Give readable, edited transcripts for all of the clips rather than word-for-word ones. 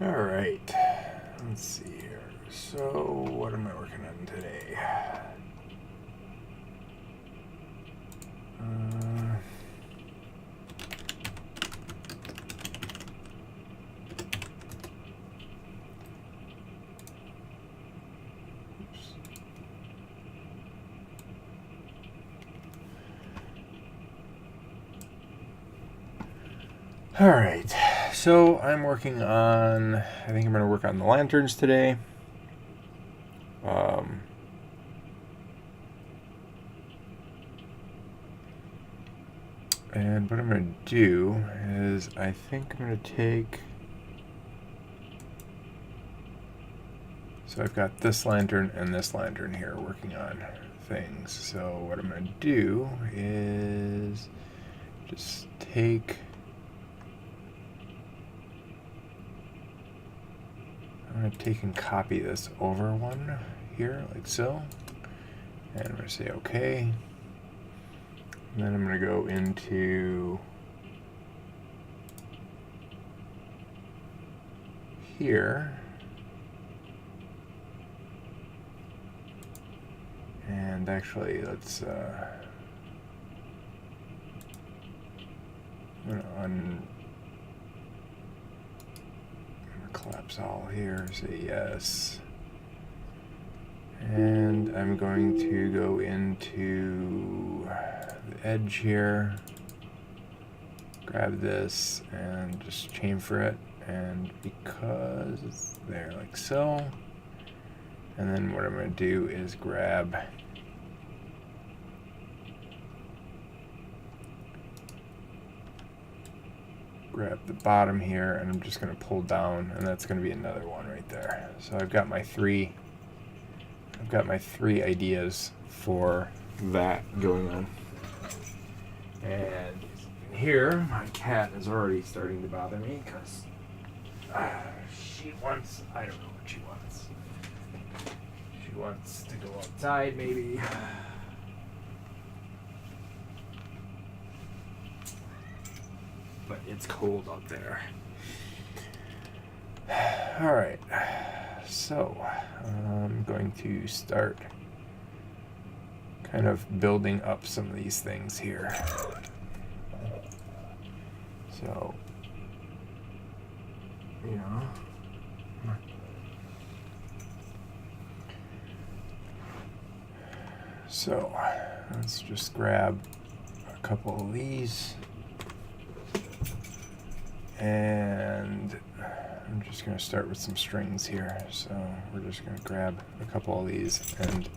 All right, let's see here. So what am I working on today? Oops. All right, so I'm working on, I think I'm going to work on the lanterns today. And what I'm going to do is I think I'm going to take, so I've got this lantern and this lantern here working on things. So what I'm going to do is just take, I'm going to take and copy this over one here like so. And I'm going to say OK. And then I'm going to go into here. And actually, let's I'm gonna collapse all here, say yes. And I'm going to go into the edge here, grab this and just chamfer it, and because it's there like so. And then what I'm going to do is grab the bottom here, and I'm just going to pull down, and that's going to be another one right there. So I've got my three ideas for that going on. And here, my cat is already starting to bother me because she wants, I don't know what she wants. She wants to go outside, maybe. But it's cold out there. All right, so I'm going to start kind of building up some of these things here. So, you know, so let's just grab a couple of these, and I'm just going to start with some strings here. So we're just going to grab a couple of these and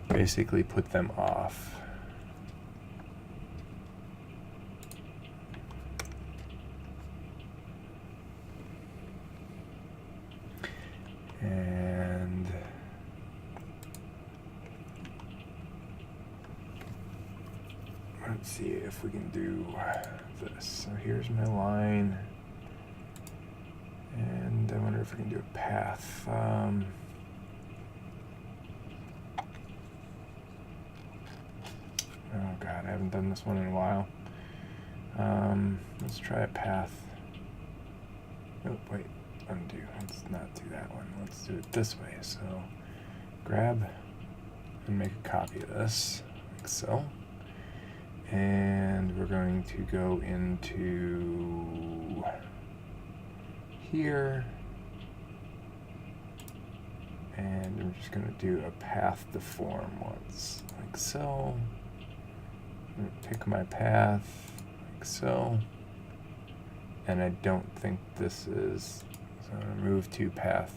basically put them off. And let's see if we can do this. So here's my line. And I wonder if we can do a path. Oh God, I haven't done this one in a while. Let's try a path. Oh, wait, undo. Let's not do that one. Let's do it this way. So grab and make a copy of this, like so. And we're going to go into here, and I'm just going to do a path deform once, like so. I'm going to pick my path, like so. And I don't think this is, so I'm going to move to path.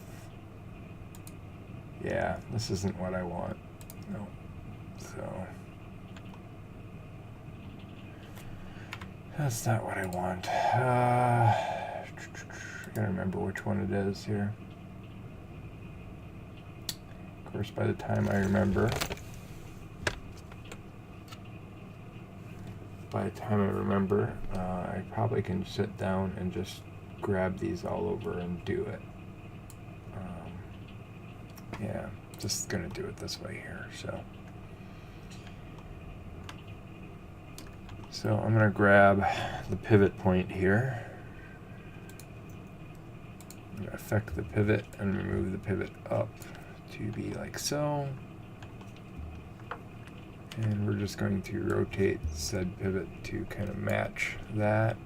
Yeah, this isn't what I want. No. So that's not what I want. I gotta remember which one it is here. Of course, by the time I remember, I probably can sit down and just grab these all over and do it. Yeah, just gonna do it this way here. So I'm gonna grab the pivot point here. I'm going to affect the pivot and remove the pivot up to be like so. And we're just going to rotate said pivot to kind of match that.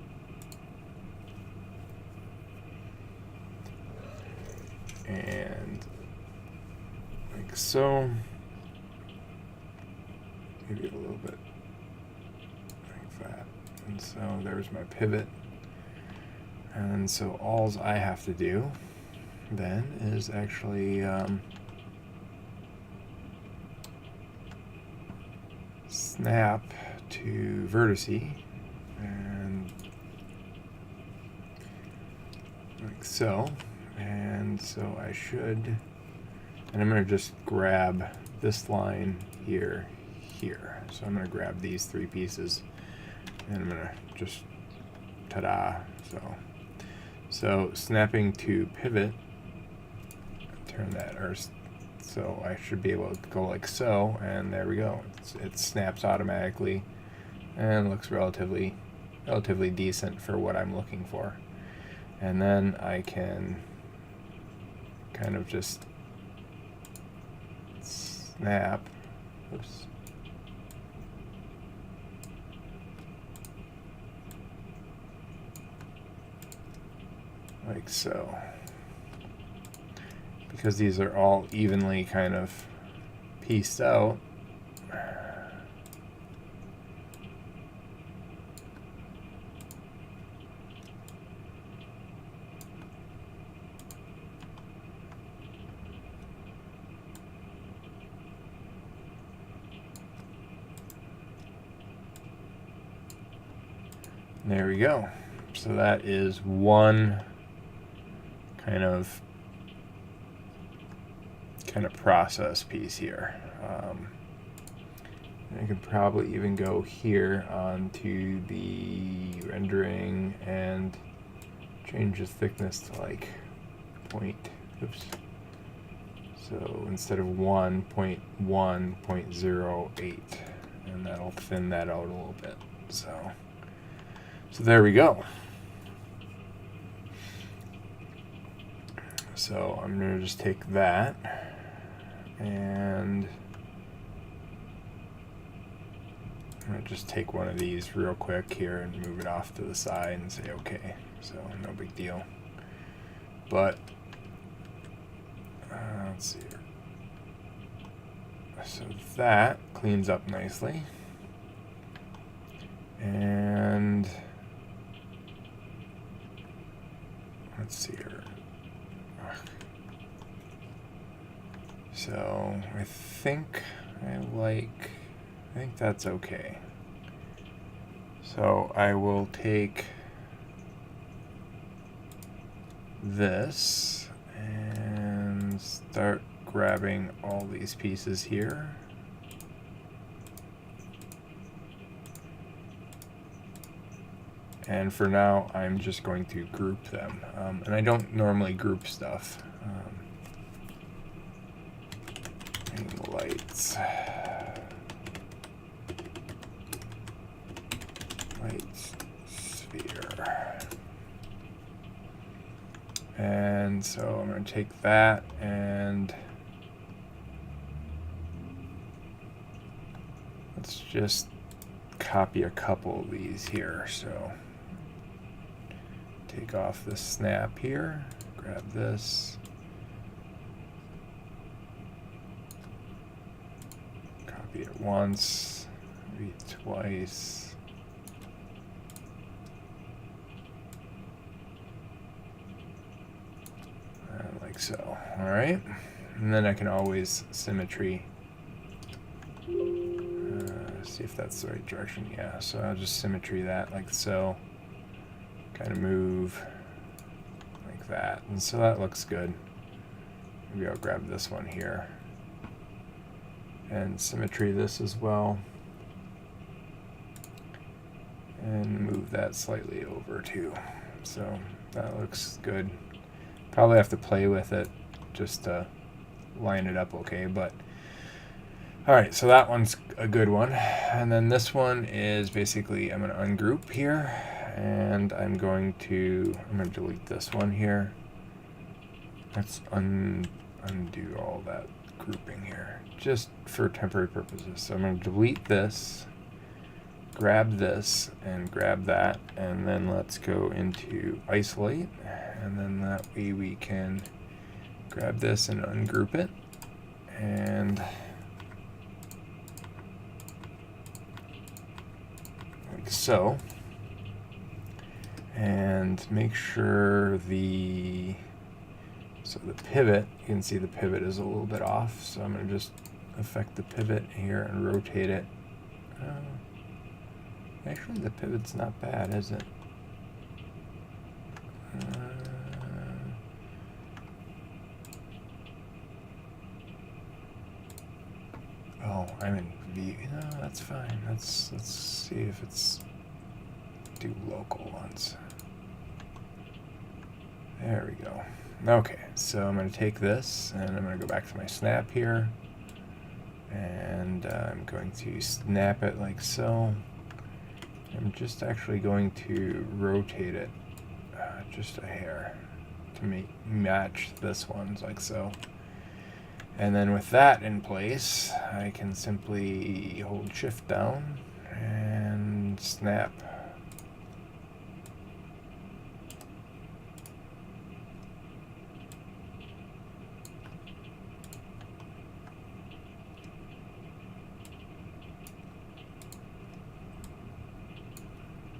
And like so. Maybe a little bit like that. And so there's my pivot. And so all I have to do then is actually snap to vertice and like so. And so I should, and I'm going to just grab this line here. So I'm going to grab these three pieces and I'm going to just ta-da. So snapping to pivot, turn that, or so I should be able to go like so, and there we go. It snaps automatically and looks relatively decent for what I'm looking for. And then I can kind of just snap. Oops. Like so. Because these are all evenly kind of pieced out. There we go. So that is one kind of process piece here. I could probably even go here onto the rendering and change the thickness to like oops. So instead of 1.1, 0.08, and that'll thin that out a little bit. So there we go. So I'm going to just take that and I'm going to just take one of these real quick here and move it off to the side and say okay. So no big deal. But let's see here. So that cleans up nicely. And let's see here. So I think that's okay. So I will take this and start grabbing all these pieces here. And for now, I'm just going to group them. And I don't normally group stuff. Lights. Lights sphere. And so I'm going to take that and let's just copy a couple of these here. So take off the snap here, grab this, copy it once, maybe twice, and like so. All right, and then I can always symmetry. See if that's the right direction. Yeah, so I'll just symmetry that like so. Kind of move like that, and so that looks good. Maybe I'll grab this one here and symmetry this as well and move that slightly over too. So that looks good. Probably have to play with it just to line it up okay, but all right, so that one's a good one. And then this one is basically, I'm going to ungroup here, and I'm going to delete this one here. Let's undo all that grouping here, just for temporary purposes. So I'm going to delete this, grab this, and grab that, and then let's go into isolate, and then that way we can grab this and ungroup it, and like so, and make sure the pivot, you can see the pivot is a little bit off, so I'm going to just affect the pivot here and rotate it. Actually, the pivot's not bad, is it? Oh, I'm in view. No, that's fine. Let's see if it's do local ones. There we go. Okay, so I'm going to take this and I'm going to go back to my snap here, and I'm going to snap it like so. I'm just actually going to rotate it just a hair to match this one, like so. And then with that in place, I can simply hold shift down and snap.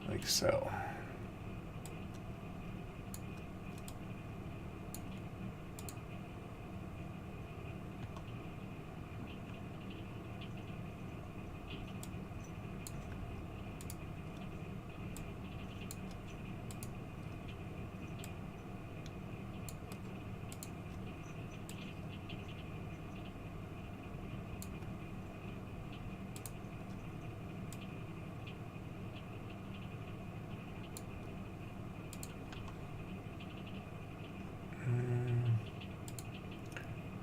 Like so.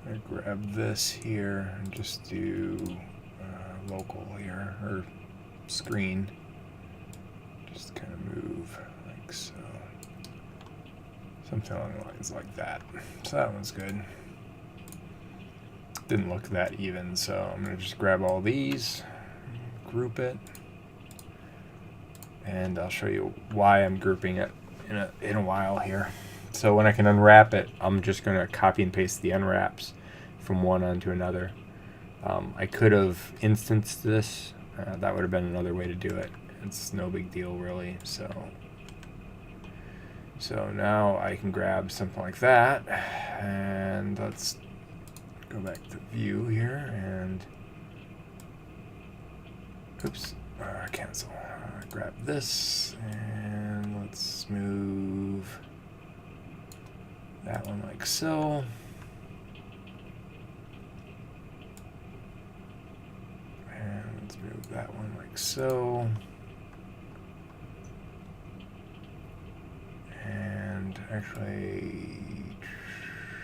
I grab this here and just do local here, or screen. Just kind of move like so. Something along the lines like that. So that one's good. Didn't look that even, so I'm going to just grab all these, group it, and I'll show you why I'm grouping it in a while here. So when I can unwrap it, I'm just going to copy and paste the unwraps from one onto another. I could have instanced this. That would have been another way to do it. It's no big deal, really. So now I can grab something like that, and let's go back to view here, and oops, cancel. Grab this, and let's move that one like so. And let's move that one like so. And actually,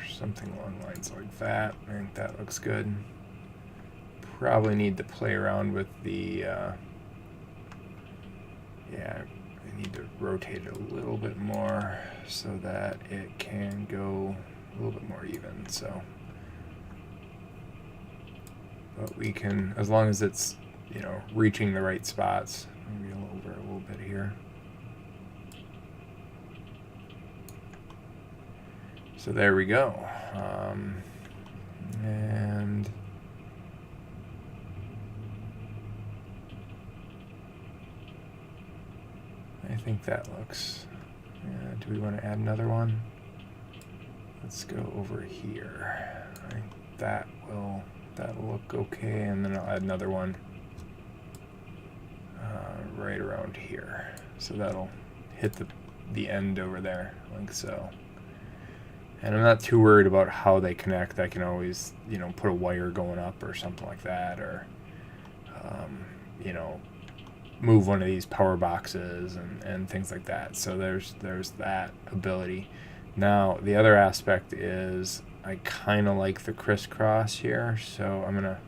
something along lines like that. I think that looks good. Probably need to play around with the, yeah, I need to rotate it a little bit more so that it can go a little bit more even, so. But we can, as long as it's, you know, reaching the right spots. Maybe over a little bit here. So there we go. And I think that looks, do we want to add another one? Let's go over here. I think that'll look okay, and then I'll add another one right around here. So that'll hit the end over there, like so. And I'm not too worried about how they connect. I can always, you know, put a wire going up or something like that, or, you know, move one of these power boxes and things like that. So there's that ability. Now, the other aspect is I kind of like the crisscross here, so I'm going to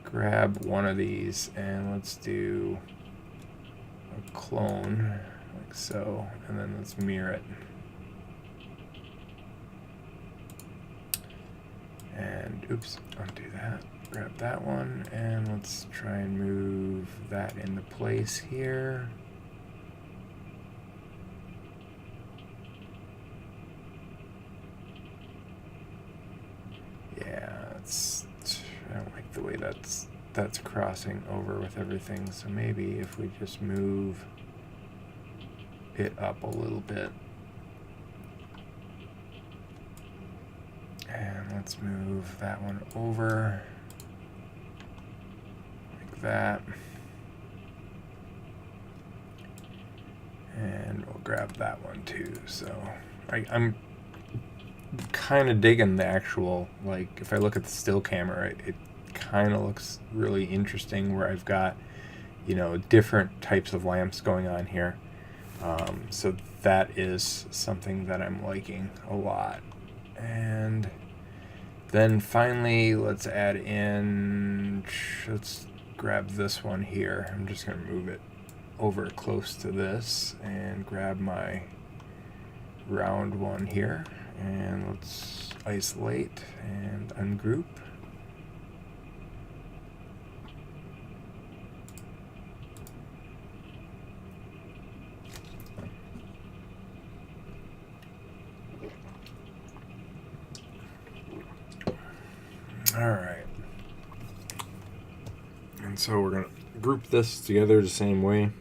grab one of these and let's do a clone, like so, and then let's mirror it. And oops, undo that. Grab that one, and let's try and move that into place here. Yeah, I don't like the way that's crossing over with everything, so maybe if we just move it up a little bit. And let's move that one over like that. And we'll grab that one too. So I'm kind of digging the actual, like, if I look at the still camera, it kind of looks really interesting where I've got, you know, different types of lamps going on here. So that is something that I'm liking a lot. And then finally, let's grab this one here. I'm just going to move it over close to this and grab my round one here. And let's isolate and ungroup. All right. And so we're going to group this together the same way.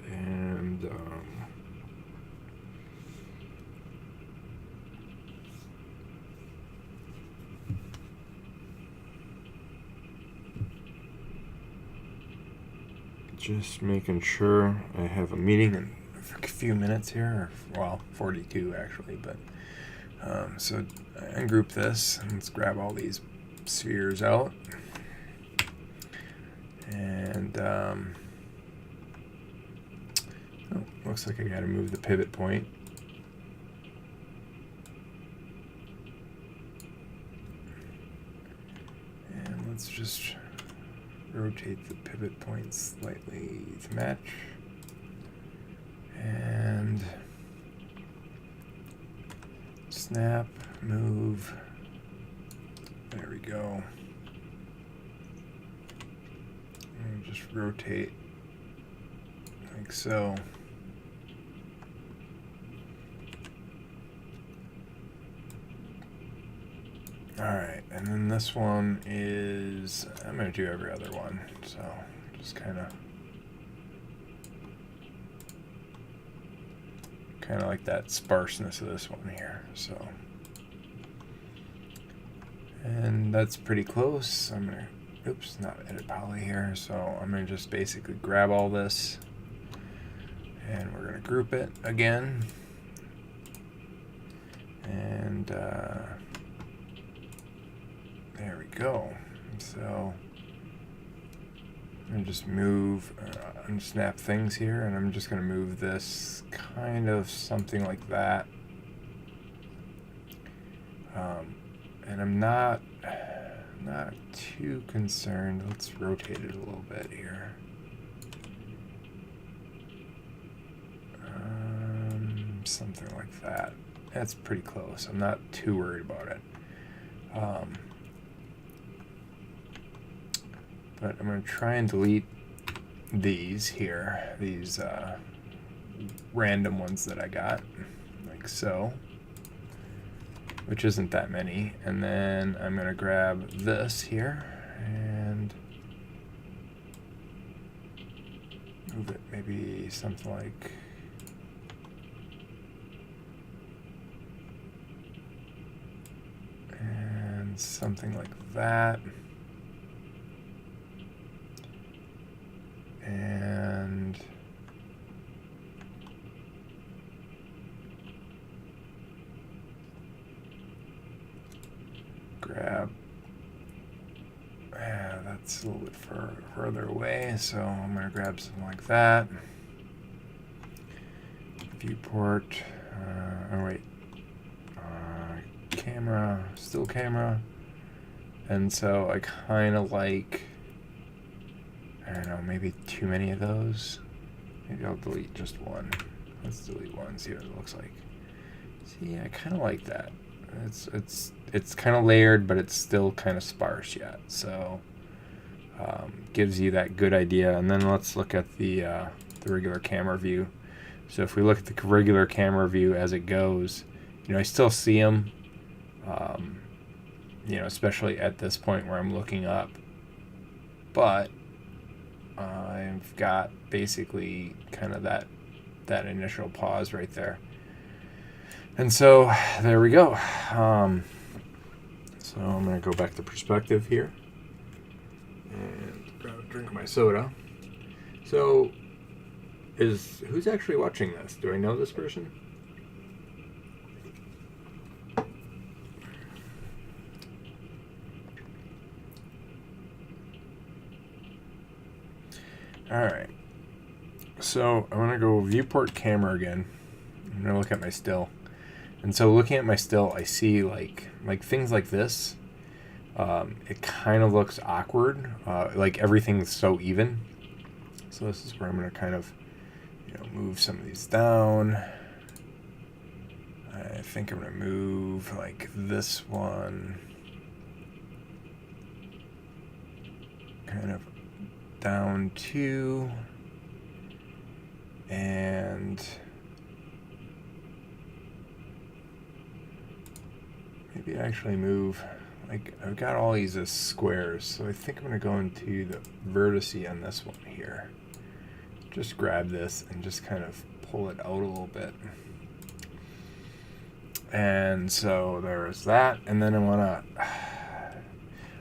And just making sure I have a meeting in a few minutes here, or, well, 42 actually, but so ungroup this, and let's grab all these spheres out. And looks like I gotta move the pivot point. And let's just rotate the pivot point slightly to match. And snap, move. There we go. And just rotate like so. Alright, and then this one is, I'm going to do every other one, so just kind of like that sparseness of this one here. So, and that's pretty close. I'm going to, oops, not edit poly here, so I'm going to just basically grab all this and we're going to group it again. And there we go. So I'm going to just move, unsnap things here, and I'm just going to move this kind of something like that. And I'm not too concerned. Let's rotate it a little bit here. Something like that. That's pretty close. I'm not too worried about it. But I'm going to try and delete these here, these random ones that I got, like so, which isn't that many. And then I'm going to grab this here and move it maybe something like and something like that. And grab, that's a little bit further away, so I'm going to grab something like that. Viewport, camera, still camera. And so I kind of like, I don't know, maybe too many of those. Maybe I'll delete just one. Let's delete one, see what it looks like. See, I kind of like that. It's kind of layered, but it's still kind of sparse yet. So gives you that good idea. And then let's look at the regular camera view. So if we look at the regular camera view as it goes, I still see them, especially at this point where I'm looking up. But I've got basically kind of that initial pause right there. And so there we go. So I'm going to go back to perspective here and grab a drink of my soda. So who's actually watching this? Do I know this person? Alright. So I'm going to go viewport camera again. I'm going to look at my still. And so looking at my still, I see like things like this. It kind of looks awkward. Like everything's so even. So this is where I'm going to kind of move some of these down. I think I'm going to move like this one kind of down 2, and maybe actually move, like I've got all these as squares, so I think I'm going to go into the vertice on this one here. Just grab this and just kind of pull it out a little bit. And so there's that. And then I want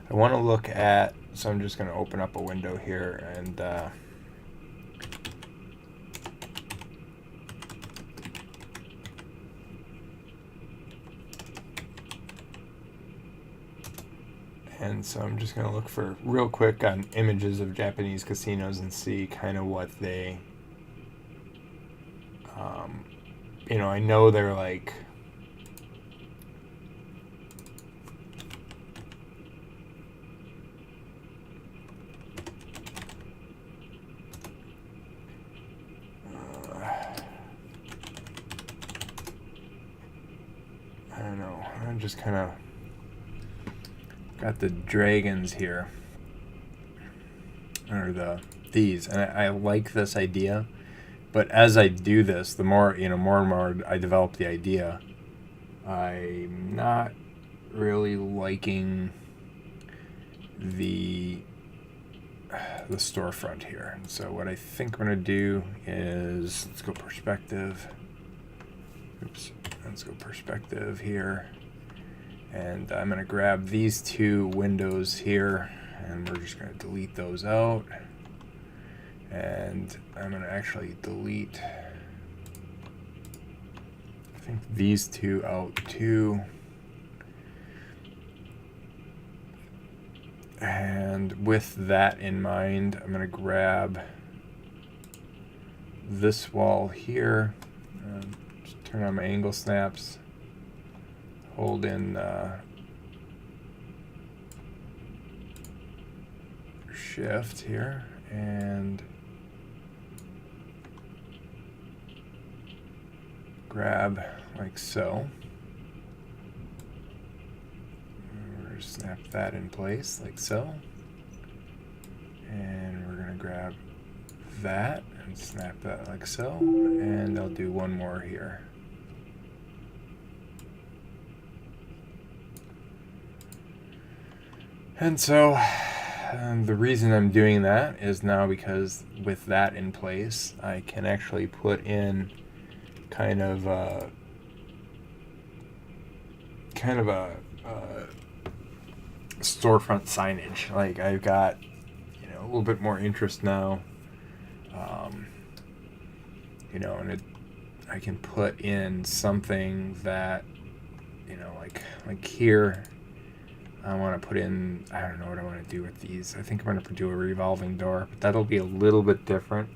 to look at, so I'm just going to open up a window here and so I'm just going to look for real quick on images of Japanese casinos and see kind of what they, I know they're like, I don't know, I'm just kind of got the dragons here, or these, and I like this idea, but as I do this, the more more and more I develop the idea, I'm not really liking the storefront here. And so what I think I'm going to do is, let's go perspective. Oops, let's go perspective here. And I'm going to grab these 2 windows here, and we're just going to delete those out. And I'm going to actually delete, I think, these 2 out too. And with that in mind, I'm going to grab this wall here, just turn on my angle snaps, hold in shift here, and grab like so. We're snap that in place like so, and we're gonna grab that and snap that like so, and I'll do one more here. And so the reason I'm doing that is now because with that in place, I can actually put in kind of a storefront signage. Like I've got a little bit more interest now, and I can put in something that like here. I want to put in, I don't know what I want to do with these. I think I'm going to do a revolving door, but that'll be a little bit different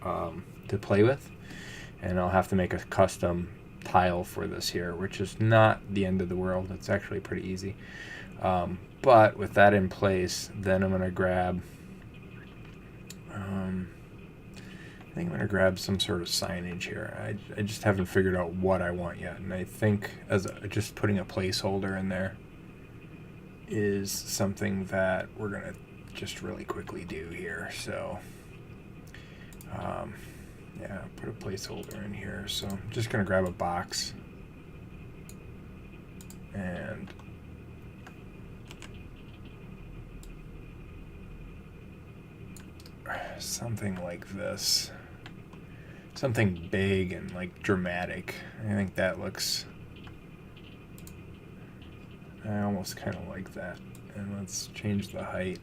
to play with. And I'll have to make a custom tile for this here, which is not the end of the world. It's actually pretty easy. But with that in place, then I'm going to grab think I'm going to grab some sort of signage here. I just haven't figured out what I want yet. And I think just putting a placeholder in there is something that we're going to just really quickly do here. So, yeah, put a placeholder in here. So I'm just going to grab a box and something like this. Something big and like dramatic. I think that looks... I almost kind of like that. And let's change the height.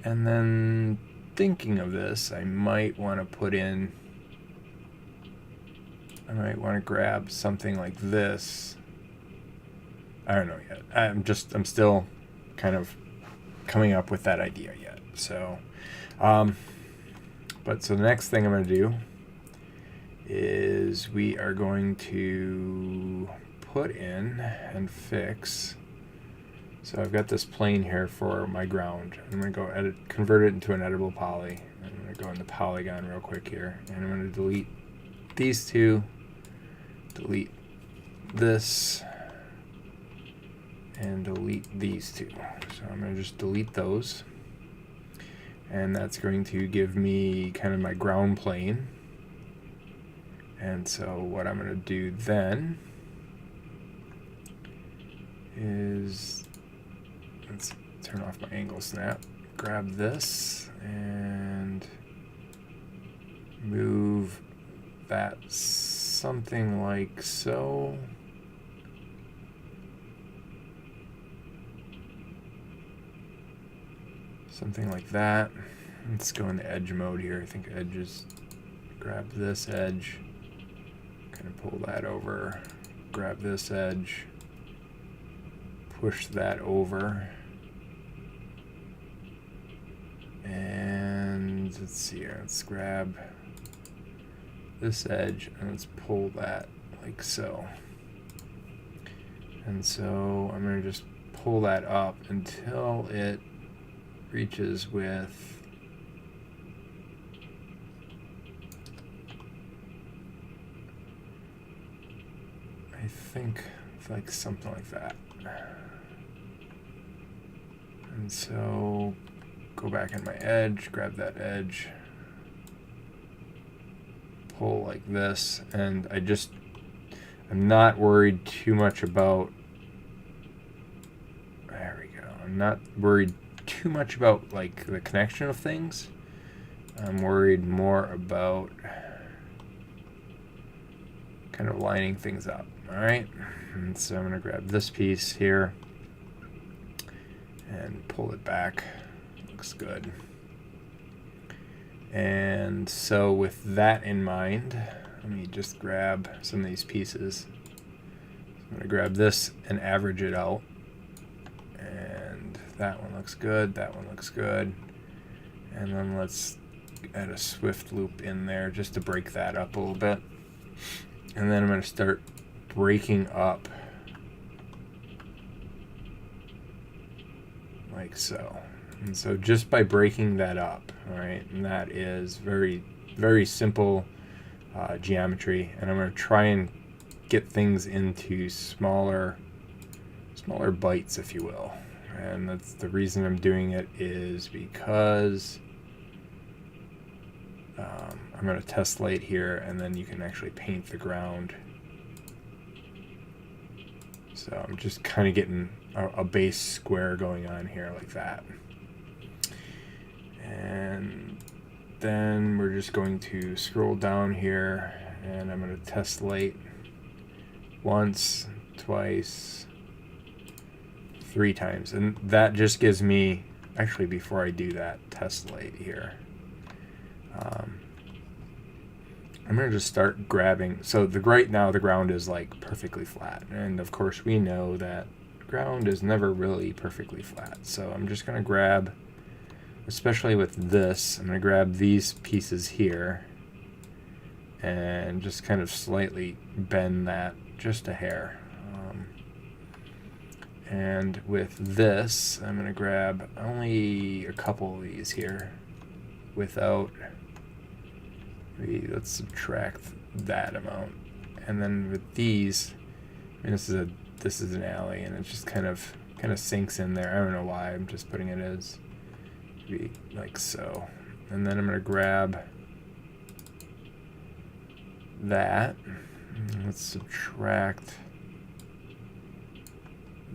And then thinking of this, I might want to grab something like this. I don't know yet. I'm still kind of coming up with that idea yet. So, so the next thing I'm going to do is we are going to put in and fix. So I've got this plane here for my ground. I'm going to go convert it into an editable poly. I'm going to go into polygon real quick here, and I'm going to delete these two, delete this, and delete these two. So I'm going to just delete those, and that's going to give me kind of my ground plane. And so what I'm going to do then is, let's turn off my angle snap, grab this and move that something like so. Something like that. Let's go into edge mode here. I think edges, grab this edge, kind of pull that over, grab this edge, push that over, and let's see here, let's grab this edge and let's pull that like so. And so I'm going to just pull that up until it reaches with I think like something like that. And so go back in my edge, grab that edge, pull like this, and I'm not worried too much about, there we go, I'm not worried too much about like the connection of things. I'm worried more about kind of lining things up. All right, and so I'm going to grab this piece here and pull it back. Looks good. And so with that in mind, let me just grab some of these pieces. I'm going to grab this and average it out. And that one looks good, that one looks good. And then let's add a swift loop in there just to break that up a little bit. And then I'm going to start breaking up like so. And so just by breaking that up, all right, and that is very, very simple geometry. And I'm going to try and get things into smaller bites, if you will. And that's the reason I'm doing it is because I'm going to tessellate here, and then you can actually paint the ground. So I'm just kind of getting a base square going on here like that. And then we're just going to scroll down here, and I'm going to tessellate once, twice, 3 times. And that just gives me, actually before I do that, tessellate here. I'm going to just start grabbing. So right now the ground is like perfectly flat. And of course we know that ground is never really perfectly flat. So I'm just going to grab, especially with this, I'm going to grab these pieces here and just kind of slightly bend that just a hair. And with this, I'm going to grab only a couple of these here without, maybe let's subtract that amount. And then with these, I mean, this is an alley, and it just kind of sinks in there. I don't know why, I'm just putting it as maybe like so. And then I'm going to grab that. Let's subtract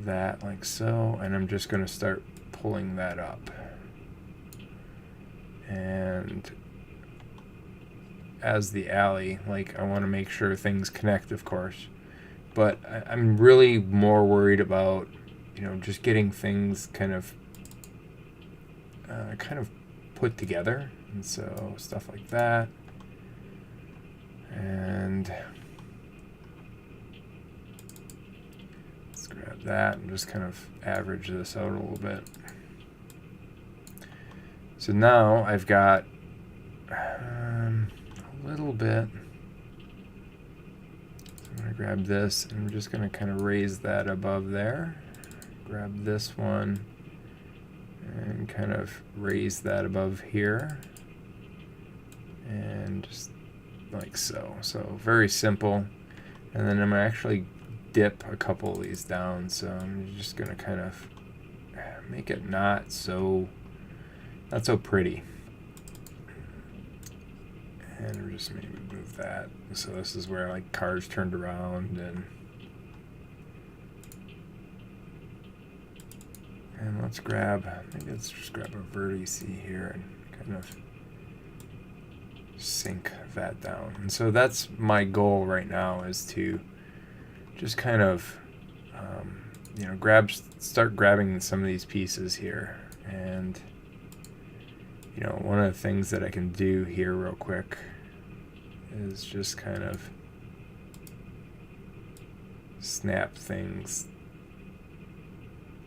that like so, and I'm just going to start pulling that up. And as the alley, like, I want to make sure things connect, of course, but I'm really more worried about, you know, just getting things kind of put together. And so stuff like that, and let's grab that and just kind of average this out a little bit. So now I've got a little bit. So I'm going to grab this, and I'm just going to kind of raise that above there. Grab this one and kind of raise that above here. And just like so. So very simple. And then I'm going to actually dip a couple of these down. So I'm just going to kind of make it not so pretty. And we're just maybe move that. So this is where like cars turned around, and let's grab, maybe let's just grab a vertex here and kind of sink that down. And so that's my goal right now, is to just kind of you know, start grabbing some of these pieces here. And you know, one of the things that I can do here real quick is just kind of snap things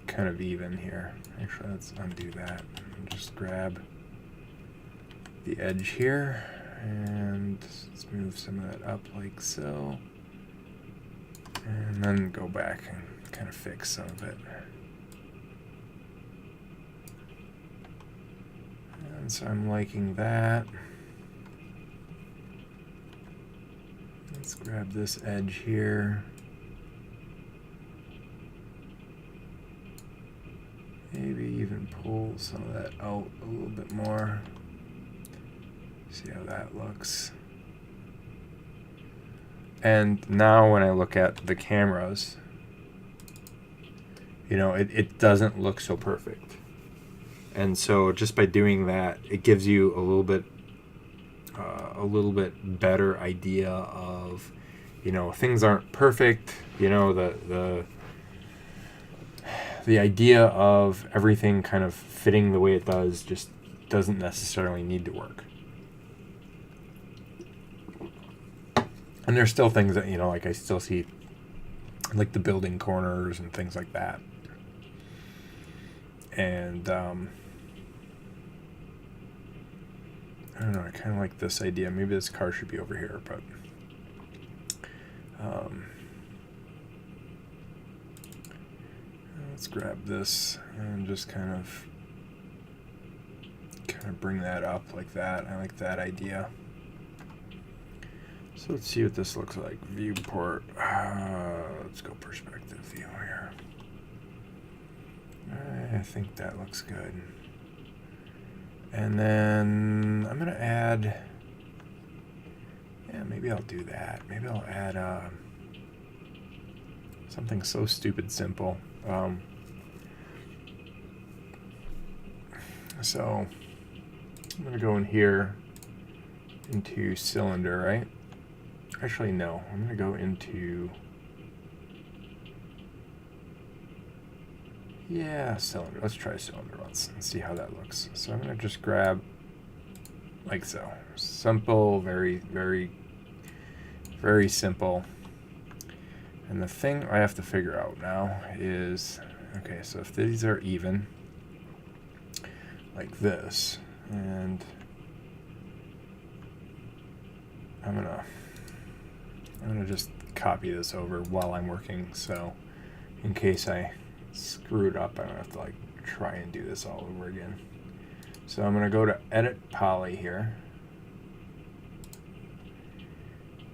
kind of even here. Actually, let's undo that and just grab the edge here, and let's move some of that up like so, and then go back and kind of fix some of it. And so I'm liking that. Let's grab this edge here. Maybe even pull some of that out a little bit more. See how that looks. And now when I look at the cameras, you know, it doesn't look so perfect. And so just by doing that, it gives you a little bit better idea of, you know, things aren't perfect. You know, the idea of everything kind of fitting the way it does just doesn't necessarily need to work. And there's still things that, you know, like I still see like the building corners and things like that. And I don't know, I kind of like this idea. Maybe this car should be over here, but let's grab this and just kind of bring that up like that. I like that idea. So let's see what this looks like. Viewport. Let's go perspective view here. I think that looks good. And then I'm going to add, yeah, maybe I'll do that. Maybe I'll add something so stupid simple. So I'm going to go in here into cylinder, right? Actually, no. I'm going to go into, yeah, cylinder. Let's try cylinder once and see how that looks. So I'm going to just grab like so. Simple, very, very, very simple. And the thing I have to figure out now is, okay, so if these are even, like this, and I'm gonna just copy this over while I'm working, so in case I screwed up. I don't have to like try and do this all over again. So I'm going to go to Edit Poly here.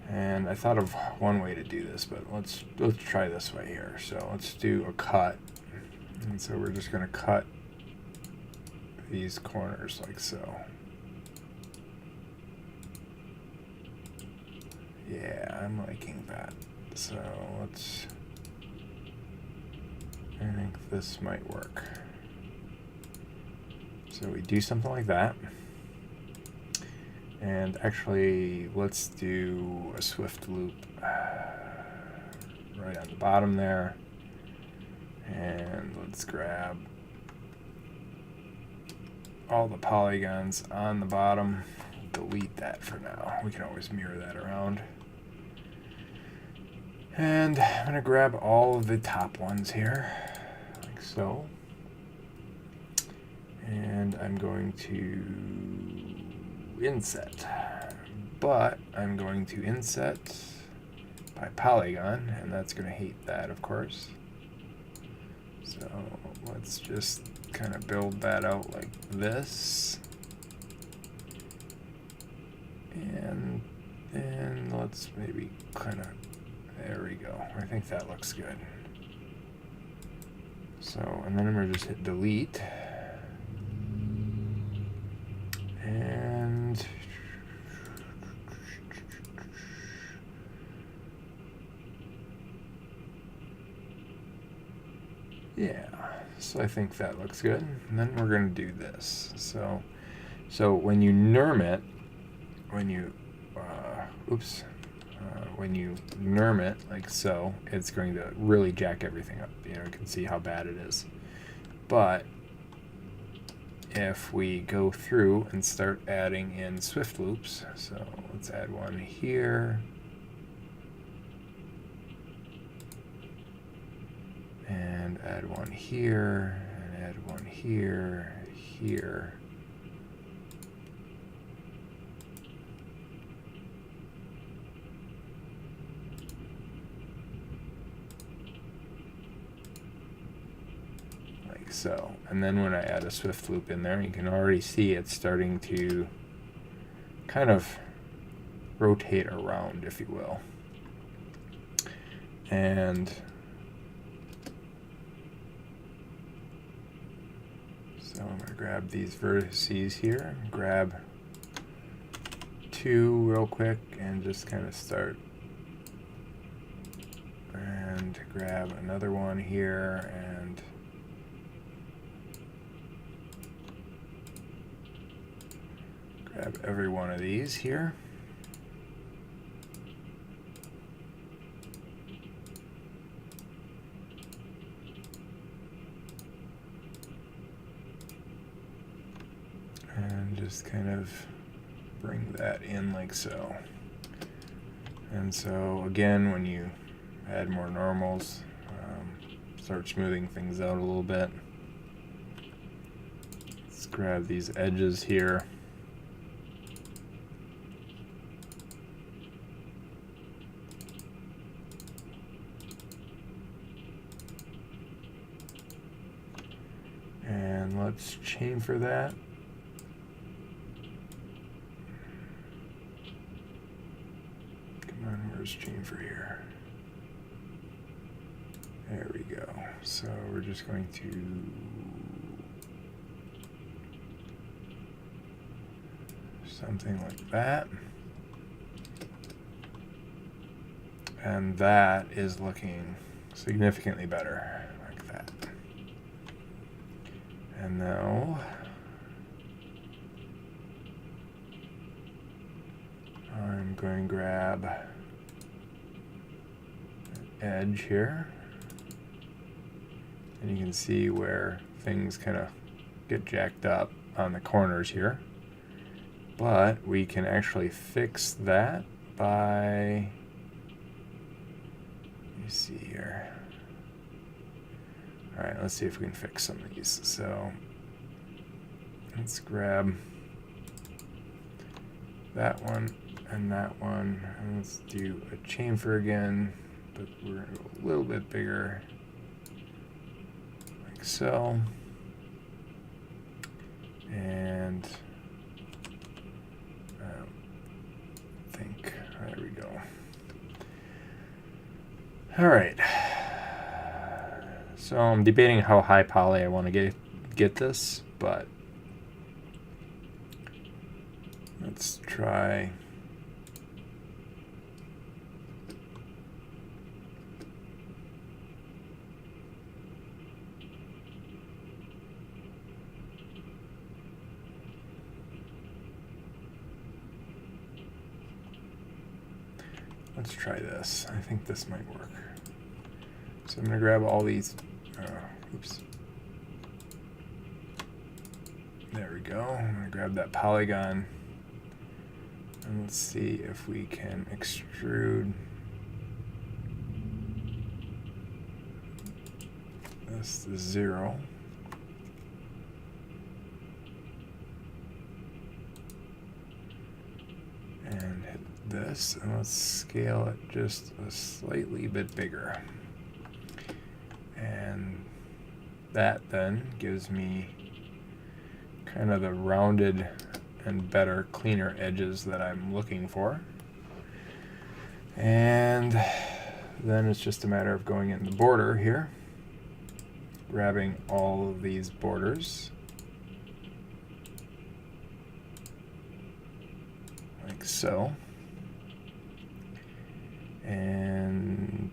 And I thought of one way to do this, but let's try this way here. So let's do a cut. And so we're just going to cut these corners like so. Yeah, I'm liking that. So I think this might work. So we do something like that. And actually, let's do a swift loop right on the bottom there. And let's grab all the polygons on the bottom. Delete that for now. We can always mirror that around. And I'm going to grab all of the top ones here, like so. And I'm going to inset. But I'm going to inset by polygon, and that's going to hate that, of course. So let's just kind of build that out like this. And then let's maybe kind of, there we go. I think that looks good. So, and then I'm going to just hit delete. And yeah, so I think that looks good. And then we're going to do this. So when you NURM it, when you NURM it like so, it's going to really jack everything up. You can see how bad it is. But if we go through and start adding in swift loops, so let's add one here, and add one here, and add one here, here. So, and then when I add a swift loop in there, you can already see it's starting to kind of rotate around, if you will. And so I'm going to grab these vertices here, grab two real quick, and just kind of start. And grab another one here, and grab every one of these here. And just kind of bring that in like so. And so again, when you add more normals, start smoothing things out a little bit. Let's grab these edges here. And let's chamfer that. Come on, where's chamfer here? There we go. So we're just going to something like that. And that is looking significantly better, like that. And now I'm going to grab an edge here. And you can see where things kind of get jacked up on the corners here. But we can actually fix that by, let me see here. All right, let's see if we can fix some of these. So let's grab that one and that one. And let's do a chamfer again, but we're going to go a little bit bigger. like so. And I think, there we go. All right. So I'm debating how high poly I want to get this, but let's try. Let's try this. I think this might work. So I'm going to grab all these. Oops. There we go. I'm going to grab that polygon. And let's see if we can extrude this to 0. And hit this, and let's scale it just a slightly bit bigger. And that then gives me kind of the rounded and better, cleaner edges that I'm looking for. And then it's just a matter of going in the border here, grabbing all of these borders, like so. And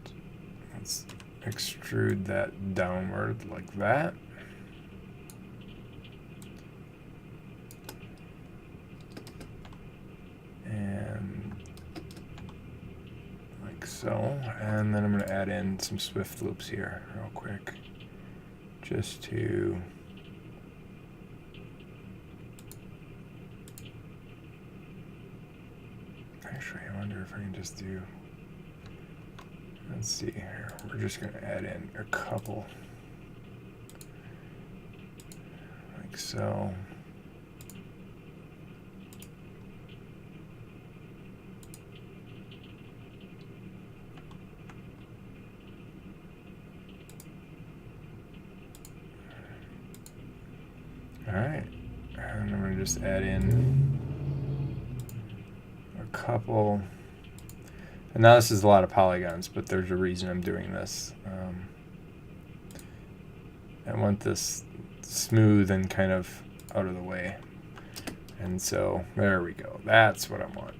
let's extrude that downward like that. And like so. And then I'm going to add in some swift loops here real quick, just to actually, I wonder if I can just do, let's see here, we're just going to add in a couple, like so. All right, and I'm going to just add in a couple. And now this is a lot of polygons, but there's a reason I'm doing this. I want this smooth and kind of out of the way. And so there we go. That's what I want.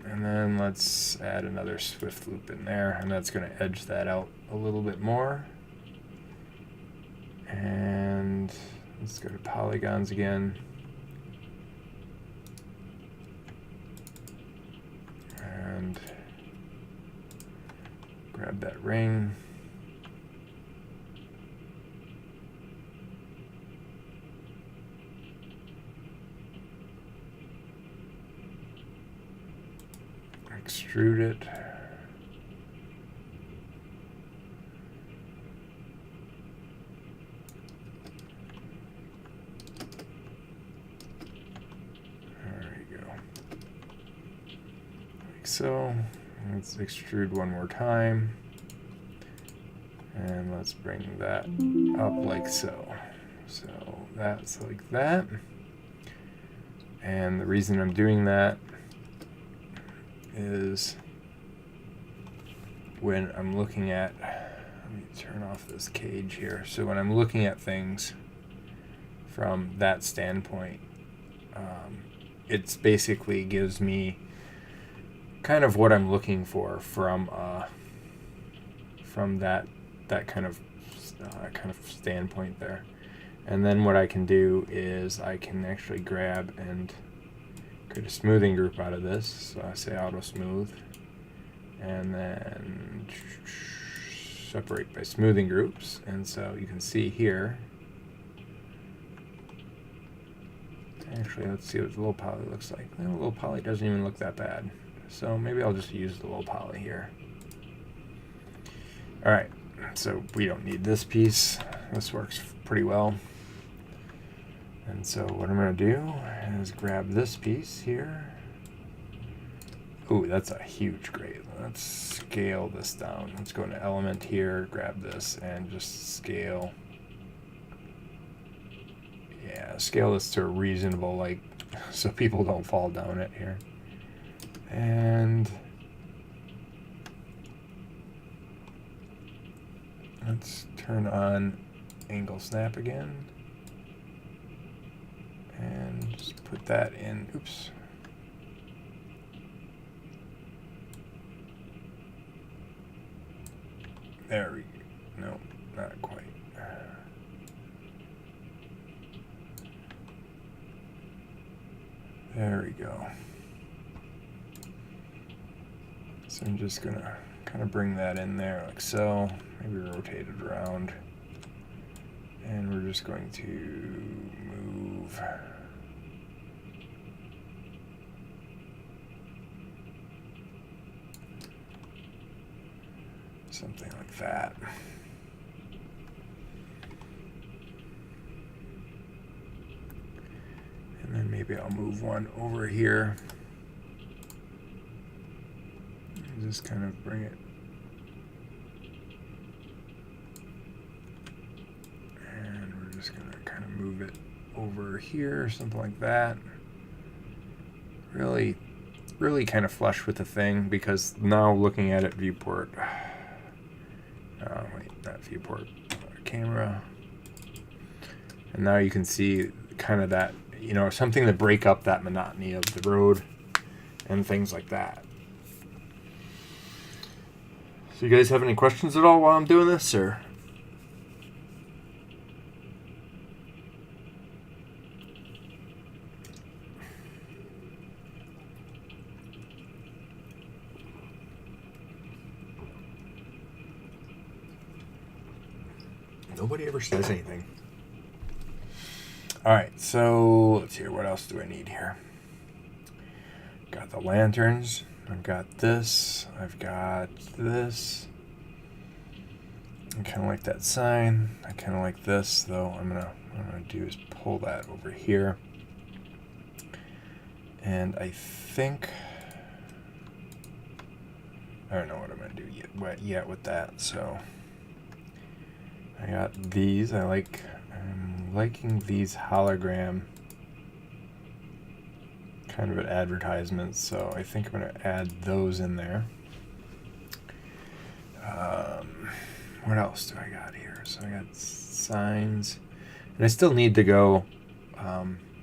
And then let's add another swift loop in there, and that's going to edge that out a little bit more. And let's go to polygons again. And grab that ring. Extrude it. So let's extrude one more time, and let's bring that up like so. So that's like that. And the reason I'm doing that is when I'm looking at, let me turn off this cage here. So when I'm looking at things from that standpoint, it's basically gives me kind of what I'm looking for from that kind of standpoint there. And then what I can do is I can actually grab and create a smoothing group out of this. So I say auto smooth, and then separate by smoothing groups. And so you can see here. Actually, let's see what the low poly looks like. The low poly doesn't even look that bad. So maybe I'll just use the low poly here. All right, so we don't need this piece. This works pretty well. And so what I'm going to do is grab this piece here. Ooh, that's a huge grade. Let's scale this down. Let's go into element here, grab this, and just scale Yeah, scale this to a reasonable, like, so people don't fall down it here. And let's turn on angle snap again. And just put that in, oops. There we go. No, not quite. There we go. So I'm just gonna kind of bring that in there like so. Maybe rotate it around. And we're just going to move something like that. And then maybe I'll move one over here. And just kind of bring it. And we're just going to kind of move it over here, something like that. Really kind of flush with the thing, because now looking at it, viewport. Oh, wait, not viewport, camera. And now you can see kind of that, you know, something to break up that monotony of the road and things like that. So you guys have any questions at all while I'm doing this, or? Nobody ever says anything. All right, so let's see here. What else do I need here? Got the lanterns. I've got this. I've got this. I kind of like that sign. I kind of like this, though. What I'm gonna do is pull that over here. And I think I don't know what I'm gonna do yet with that. So I got these. I'm liking these hologram kind of advertisements, so I think I'm going to add those in there. What else do I got here? So I got signs, and I still need to go.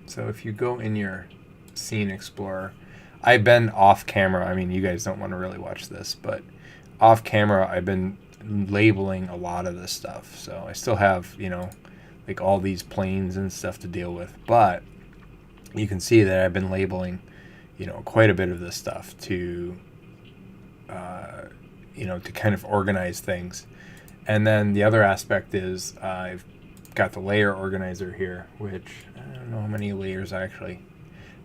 So if you go in your scene explorer, I've been off camera. I mean, you guys don't want to really watch this, but off camera, I've been labeling a lot of this stuff. So I still have, you know, like all these planes and stuff to deal with, but you can see that I've been labeling, you know, quite a bit of this stuff to, you know, to kind of organize things. And then the other aspect is I've got the layer organizer here, which I don't know how many layers I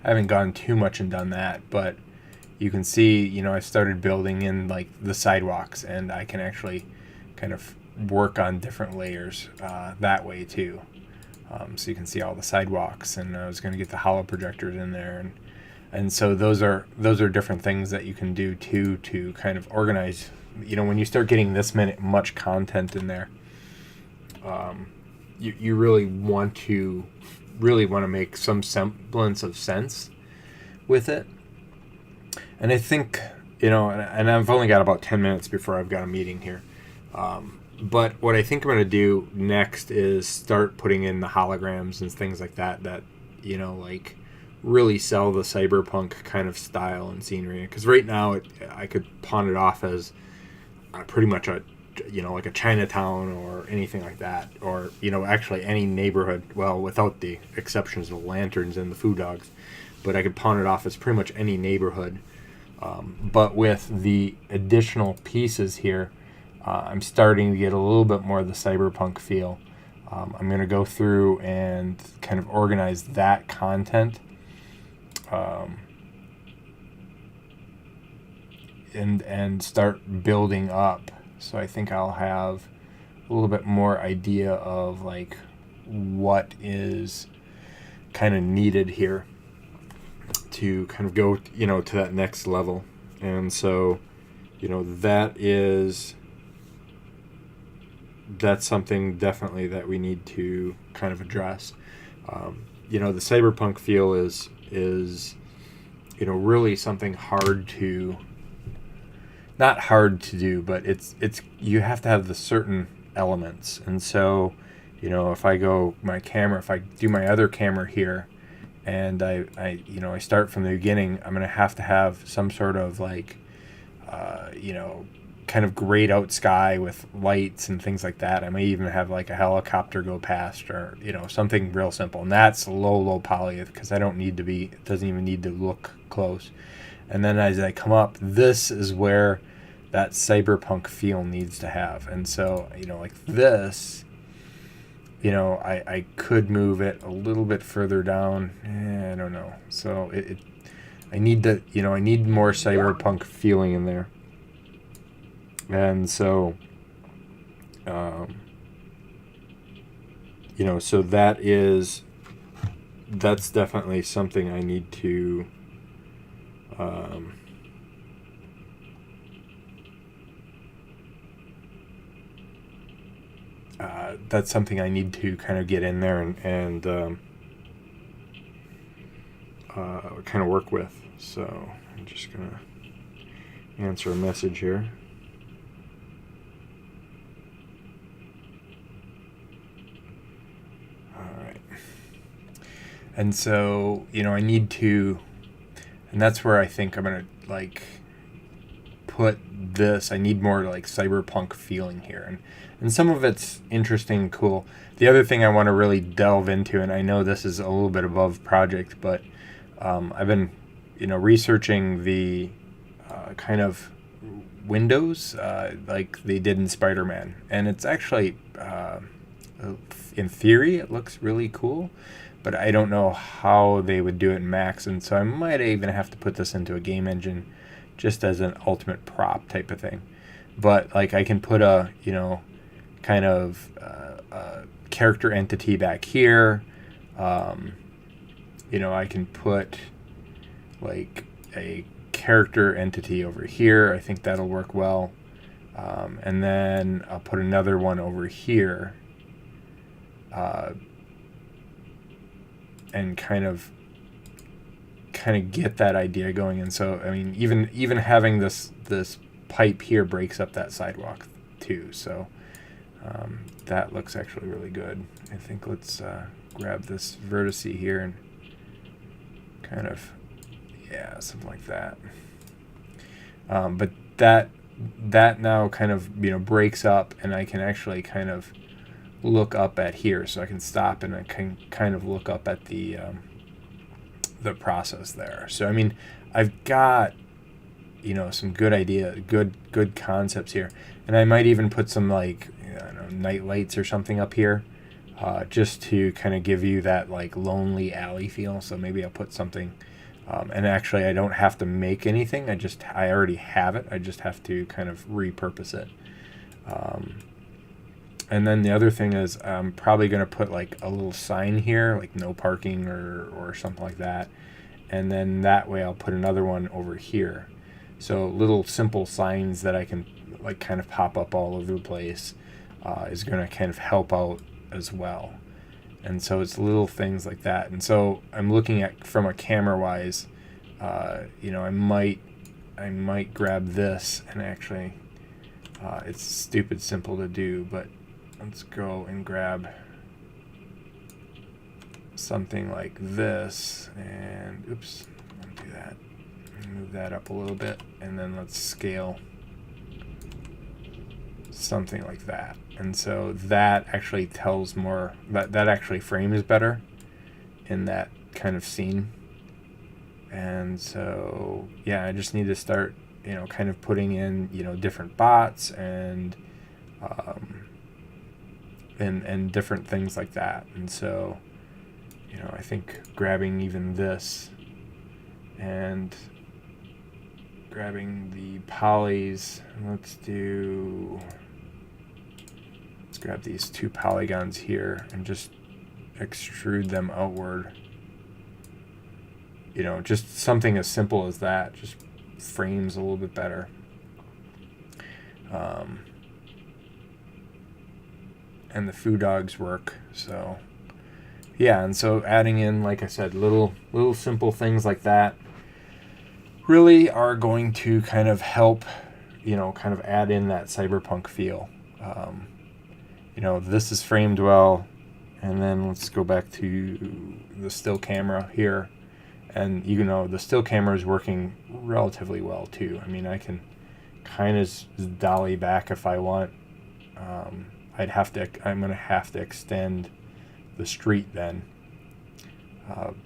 haven't gone too much and done that, but you can see, you know, I started building in like the sidewalks, and I can actually kind of work on different layers that way too. So you can see all the sidewalks, and I was going to get the hollow projectors in there, and so those are different things that you can do too to kind of organize. You know, when you start getting this much content in there, you really want to make some semblance of sense with it. And I think, you know, and I've only got about 10 minutes before I've got a meeting here. But what I think I'm going to do next is start putting in the holograms and things like that, you know, like really sell the cyberpunk kind of style and scenery. Because right now I could pawn it off as pretty much a, you know, like a Chinatown or anything like that. Or, you know, actually any neighborhood, well, without the exceptions of the lanterns and the food dogs. But I could pawn it off as pretty much any neighborhood. But with the additional pieces here, I'm starting to get a little bit more of the cyberpunk feel. I'm going to go through and kind of organize that content. And start building up. So I think I'll have a little bit more idea of like what is kind of needed here to kind of go, you know, to that next level. And so, you know, that's something definitely that we need to kind of address. You know, the cyberpunk feel is you know, really something hard to, not hard to do, but it's you have to have the certain elements. And so, you know, if I go my camera, if I do my other camera here, and I you know, I start from the beginning, I'm gonna have to have some sort of like you know, kind of grayed out sky with lights and things like that. I may even have like a helicopter go past, or you know, something real simple. And that's low poly, because I don't need to be, it doesn't even need to look close. And then as I come up, this is where that cyberpunk feel needs to have. And so, you know, like this, you know, I could move it a little bit further down. I don't know. So I need to, you know, I need more cyberpunk feeling in there. And so, you know, so that's definitely something I need to, that's something I need to kind of get in there and kind of work with. So I'm just going to answer a message here. And so, you know, I need to, and that's where I think I'm going to like put this. I need more like cyberpunk feeling here. And some of it's interesting and cool. The other thing I want to really delve into, and I know this is a little bit above project, but I've been, you know, researching the kind of windows like they did in Spider-Man. And it's actually, in theory, it looks really cool. But I don't know how they would do it in Max, and so I might even have to put this into a game engine just as an ultimate prop type of thing. But like I can put a, you know, kind of character entity back here. You know, I can put like a character entity over here. I think that'll work well. And then I'll put another one over here. And kind of get that idea going. And so, I mean, even having this pipe here breaks up that sidewalk too. So that looks actually really good. I think let's grab this vertex here and kind of, yeah, something like that. But that now kind of, you know, breaks up, and I can actually kind of look up at here, so I can stop and I can kind of look up at the process there. So I mean, I've got, you know, some good good concepts here, and I might even put some like, I don't know, night lights or something up here, just to kind of give you that like lonely alley feel. So maybe I'll put something, and actually I don't have to make anything. I already have it. I just have to kind of repurpose it. And then the other thing is I'm probably going to put like a little sign here, like no parking or something like that. And then that way I'll put another one over here. So little simple signs that I can like kind of pop up all over the place is going to kind of help out as well. And so it's little things like that. And so I'm looking at from a camera wise, you know, I might grab this and actually, it's stupid simple to do, but let's go and grab something like this, and oops, don't do that. Move that up a little bit, and then let's scale something like that. And so that actually tells more, that actually frames better in that kind of scene. And so, yeah, I just need to start, you know, kind of putting in, you know, different bots and different things like that. And so, you know, I think grabbing even this and grabbing the polys, let's grab these two polygons here and just extrude them outward. You know, just something as simple as that just frames a little bit better. And the foo dogs work, so yeah, and so adding in, like I said, little simple things like that really are going to kind of help, kind of add in that cyberpunk feel. This is framed well, and then let's go back to the still camera here. And the still camera is working relatively well too. I mean, I can kind of dolly back if I want. I'm going to have to extend the street then.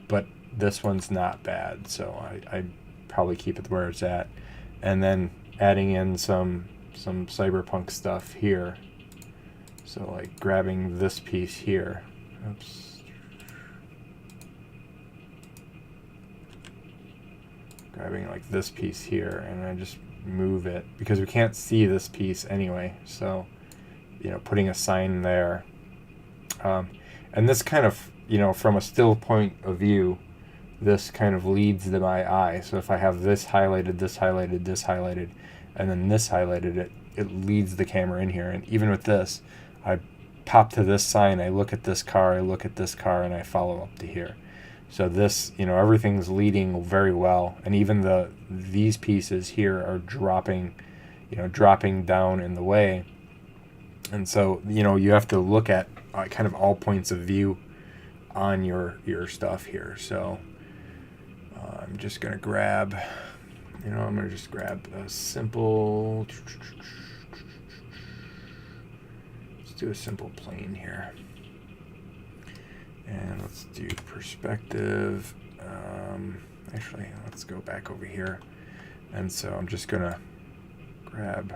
But this one's not bad, so I'd probably keep it where it's at. And then adding in some cyberpunk stuff here. So like grabbing this piece here. Oops. Grabbing like this piece here, and I just move it because we can't see this piece anyway. So, putting a sign there. And this kind of, from a still point of view, this kind of leads my eye. So if I have this highlighted, this highlighted, this highlighted, and then this highlighted, it leads the camera in here. And even with this, I pop to this sign, I look at this car, I look at this car, and I follow up to here. So this, everything's leading very well, and even these pieces here are dropping down in the way. And so, you have to look at kind of all points of view on your stuff here. So I'm just going to grab, a simple, let's do a simple plane here. And let's do perspective. Actually, let's go back over here. And so I'm just going to grab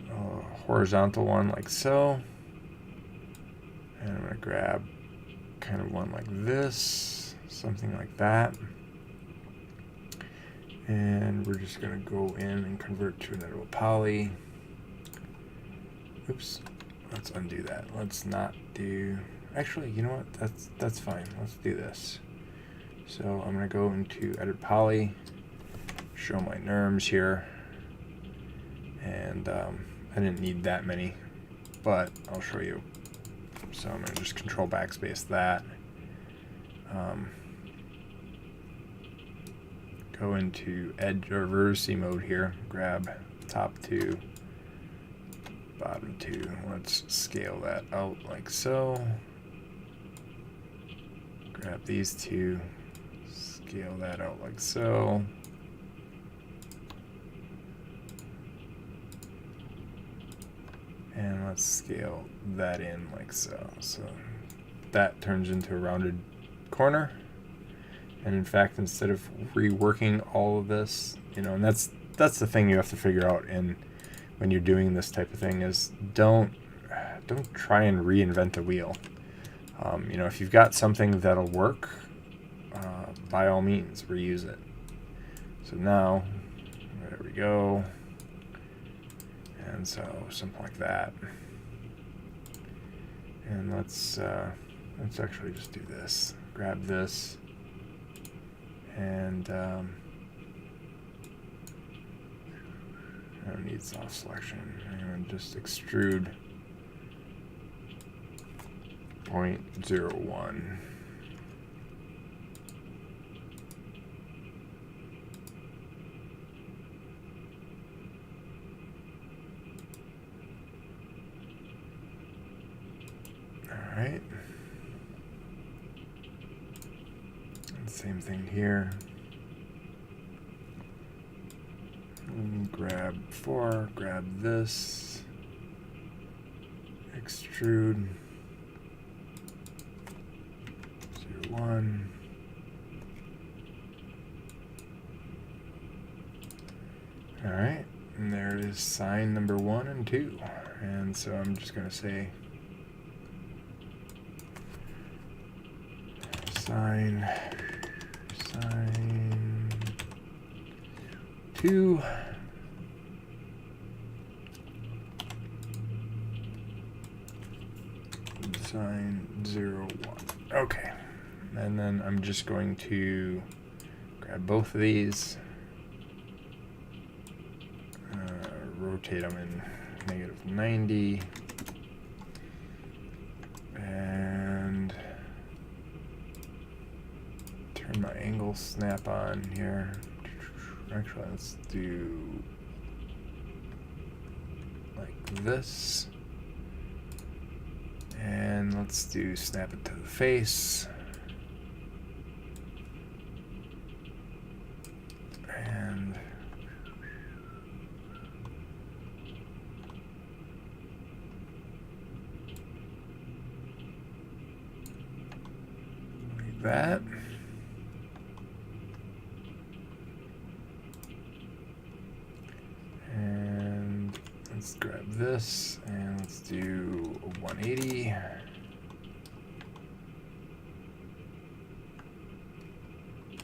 a horizontal one like so. And I'm going to grab kind of one like this, something like that. And we're just going to go in and convert to an editable poly. Oops. Let's undo that. Let's not do... Actually, you know what? That's fine. Let's do this. So I'm going to go into Edit Poly, show my NURMs here. And I didn't need that many, but I'll show you. So I'm going to just Control Backspace that. Go into Edge or Vertice mode here. Grab top two. Bottom two. Let's scale that out like so. Grab these two, scale that out like so. And let's scale that in like so. So that turns into a rounded corner. And in fact, instead of reworking all of this, and that's the thing you have to figure out when you're doing this type of thing is don't try and reinvent the wheel. If you've got something that'll work, by all means reuse it. So now, there we go. And so something like that. And let's actually just do this. Grab this, and I don't need soft selection. I'm going to just extrude 0.01. All right. And same thing here. Grab 4, grab this, extrude 0.1. All right, and there is sign number 1 and 2. And so I'm just going to say sign 2. Sign 0, 1. Okay. And then I'm just going to grab both of these, rotate them in -90, and Turn my angle snap on here. Actually, let's do like this. And let's do snap it to the face. And like that. And let's grab this and let's do a 180.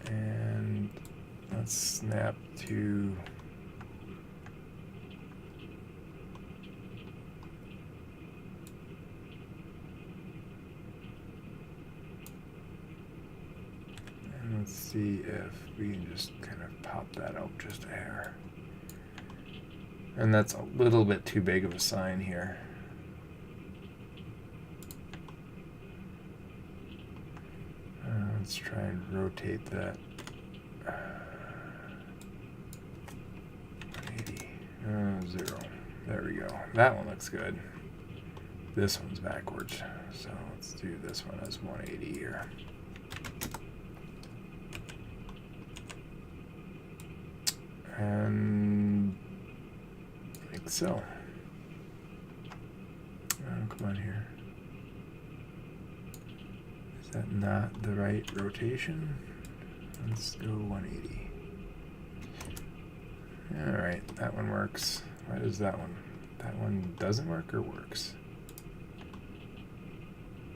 And let's snap to and let's see if we can just kind of pop that out just a hair. And that's a little bit too big of a sign here. Let's try and rotate that. 180. 0. There we go. That one looks good. This one's backwards. So let's do this one as 180 here. And like so. Oh, come on here. Is that not the right rotation? Let's go 180. Alright, that one works. Why does that one? That one doesn't work or works?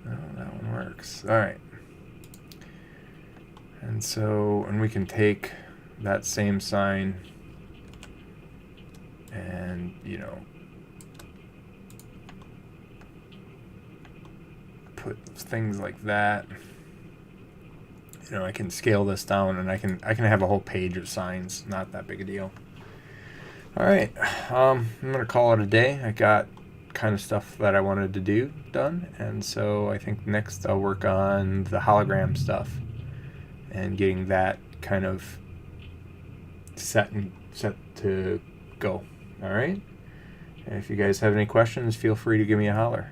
No, that one works. Alright. And so, and we can take that same sign and, you know, put things like that. You know, I can scale this down and I can have a whole page of signs. Not that big a deal. All right, I'm gonna call it a day. I got kind of stuff that I wanted to do done, and so I think next I'll work on the hologram stuff and getting that kind of set to go. All right. And if you guys have any questions, feel free to give me a holler.